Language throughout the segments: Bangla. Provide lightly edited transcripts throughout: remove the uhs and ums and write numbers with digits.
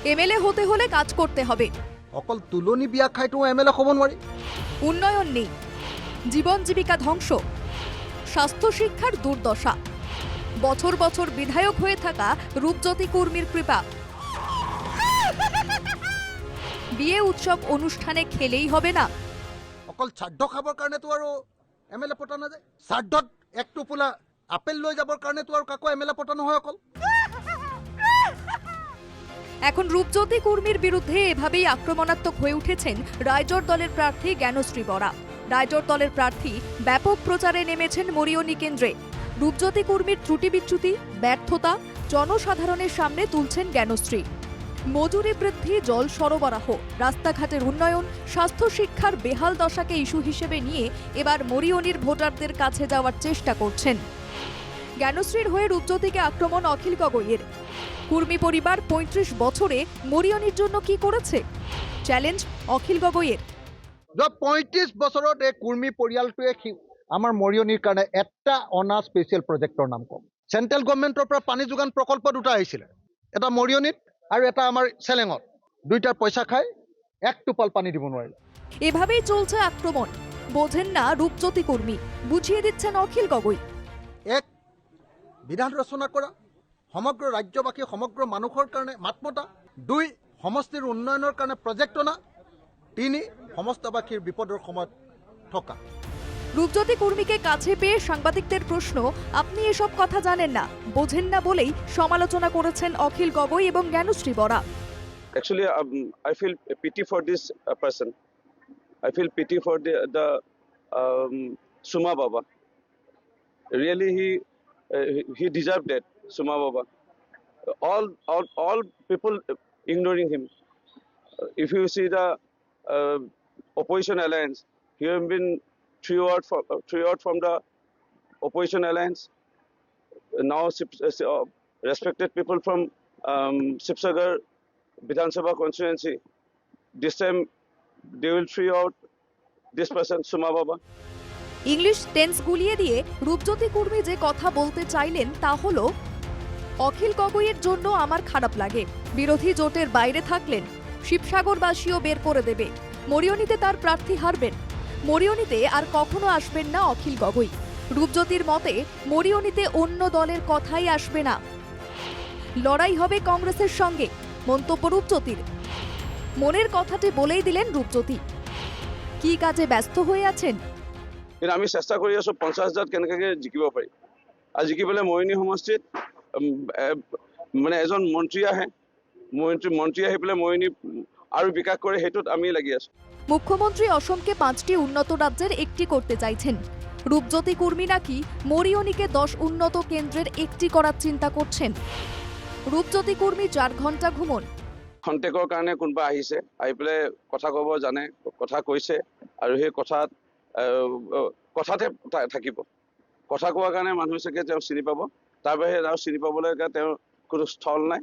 এমএলএ হতে হলে কাজ করতে হবে, অকল তুলনি বিয়া খাইতো এমএলএ হব নোৱাৰি। উন্নয়ন নেই, জীবন জীবিকা ধ্বংস, স্বাস্থ্য শিক্ষার দুর্দশা, বছর বছর বিধায়ক হয়ে থাকা রূপজ্যোতি কুর্মীর কৃপা। বিয়ে উৎসব অনুষ্ঠানে খেলেই হবে না, অকল শ্ৰাদ্ধ খাবৰ কাৰণেতো আৰু এমএলএ পতা নাযায়। শ্ৰাদ্ধত এক টোপোলা আপেল লৈ যাবৰ কাৰণেতো আৰু কাকো এমএলএ পতা নহয় অকল। এখন রূপজ্যোতি কুর্মীর বিরুদ্ধে এভাবেই আক্রমণাত্মক হয়ে উঠেছেন রাইজর দলের প্রার্থী জ্ঞানশ্রী বরা। রাইজর দলের প্রার্থী ব্যাপক প্রচারে নেমেছেন মরিয়নি কেন্দ্রে। রূপজ্যোতি কুর্মীর ত্রুটি বিচ্যুতি, ব্যর্থতা জনসাধারণের সামনে তুলছেন জ্ঞানশ্রী। মজুরি বৃদ্ধি, জল সরবরাহ, রাস্তাঘাটের উন্নয়ন, স্বাস্থ্য শিক্ষার বেহাল দশাকে ইস্যু হিসেবে নিয়ে এবার মরিয়নির ভোটারদের কাছে যাওয়ার চেষ্টা করছেন। জ্ঞানশ্রীর হয়ে রূপজ্যোতিকে আক্রমণ অখিল গগৈয়ের। কুর্মী পরিবার ৩৫ বছরে মরিয়নির জন্য কি করেছে? চ্যালেঞ্জ অখিল গগৈয়ের। ৩৫ বছৰত এই কুৰ্মী পৰিয়ালটোৱে আমাৰ মৰিয়নিৰ কাৰণে এটা অনা স্পেচিয়েল প্ৰজেক্টৰ নাম কম। চেণ্ট্ৰেল গভৰ্ণমেণ্টৰ পৰা পানী যোগান প্ৰকল্প দুটা আহিছিলে, এটা মৰিয়নিত আৰু এটা আমাৰ চেলেঙত। দুইটাৰ পইচা খাই এক টোপাল পানী দিব নোৱাৰিলে। এভাবেই চলছে আক্রমণ। বোঝেন না রূপজ্যোতি কুর্মী, বুঝিয়ে দিচ্ছেন অখিল গগৈ। এক বিধান ৰচনা কৰা, সমগ্ৰ ৰাজ্যবাসী সমগ্ৰ মানুহৰ কাৰণে মাত মতা। দুই সমষ্টিৰ উন্নয়নৰ কাৰণে প্ৰজেক্ট অনা। তিনি সমস্তবাসীৰ বিপদৰ সময়ত থকা। রূপজ্যোতি কুর্মীকে কাছে পেয়ে সাংবাদিকদের প্রশ্ন, আপনি এসব কথা জানেন না, বোঝেন না বলেই সমালোচনা করেছেন অখিল গগৈ এবং Gyanashree Bora. Actually, I feel pity for this person. I feel pity for the Suma Baba. Really, he deserved that, Suma Baba. All people ignoring him. If you see the opposition alliance, he have been threw out from the opposition alliance. Now, respected people from Sipsagar Vidhan Sabha constituency, this time they will throw out this person, Suma Baba. English tense গুলিয়ে দিয়ে রূপজ্যোতি কুর্মী যে কথা বলতে চাইলেন তা হলো, অখিল গগৈয়ের জন্য আমার খারাপ লাগে, বিরোধী জোটের বাইরে থাকলেন, শিবসাগরবাসীও বের করে দেবে, মরিয়নিতে তার প্রার্থী হারবেন, মরিয়নিতে আর কখনো আসবেন না অখিল গগৈ। রূপজ্যোতির মতে মরিয়নিতে অন্য দলের কথাই আসবে না, লড়াই হবে কংগ্রেসের সঙ্গে, মন্তব্য রূপজ্যোতির। মনের কথাটি বলেই দিলেন ৰূপজ্যোতি। কি কাজে ব্যস্ত হয়ে আছেন? কিন্তু আমি চেষ্টা কৰি আছো 50,000 কেনেকৈ জিকিব পাৰি। আৰু জিকি পেলাই মৰিয়নি সমষ্টিত মানে এজন মন্ত্ৰী আহে, মন্ত্ৰী আহি পেলাই মৰিয়নি আৰু বিকাশ কৰে, সেইটোত আমি লাগি আছো। মুখ্যমন্ত্রী অসমকে 5টি উন্নত রাজ্যের একটি করতে চাইছেন। রূপজ্যোতি কুর্মী নাকি মরিয়নিকে 10 উন্নত কেন্দ্রের একটি করার চিন্তা করছেন। রূপজ্যোতি কুর্মী 4 ঘন্টা ঘুমন। খন্তেকৰ কাৰণে কোনোবা আহিছে, আহি পেলাই কথা ক'ব জানে, কথা কৈছে, আৰু সেই কথাতে থাকিব। কথা কোৱাৰ কাৰণে মানুহ চাগে তেওঁ চিনি পাব, তাৰ বাহিৰে আৰু চিনি পাবলৈ তেওঁৰ কোনো স্থল নাই।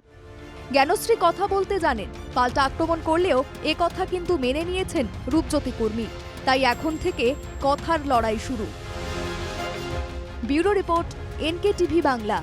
জ্ঞানশ্রী কথা বলতে জানেন, পাল্টা আক্রমণ করলেও এ কথা কিন্তু মেনে নিয়েছেন রূপজ্যোতি কুর্মী। তাই এখন থেকে কথার লড়াই শুরু। Bureau report, NKTV Bangla.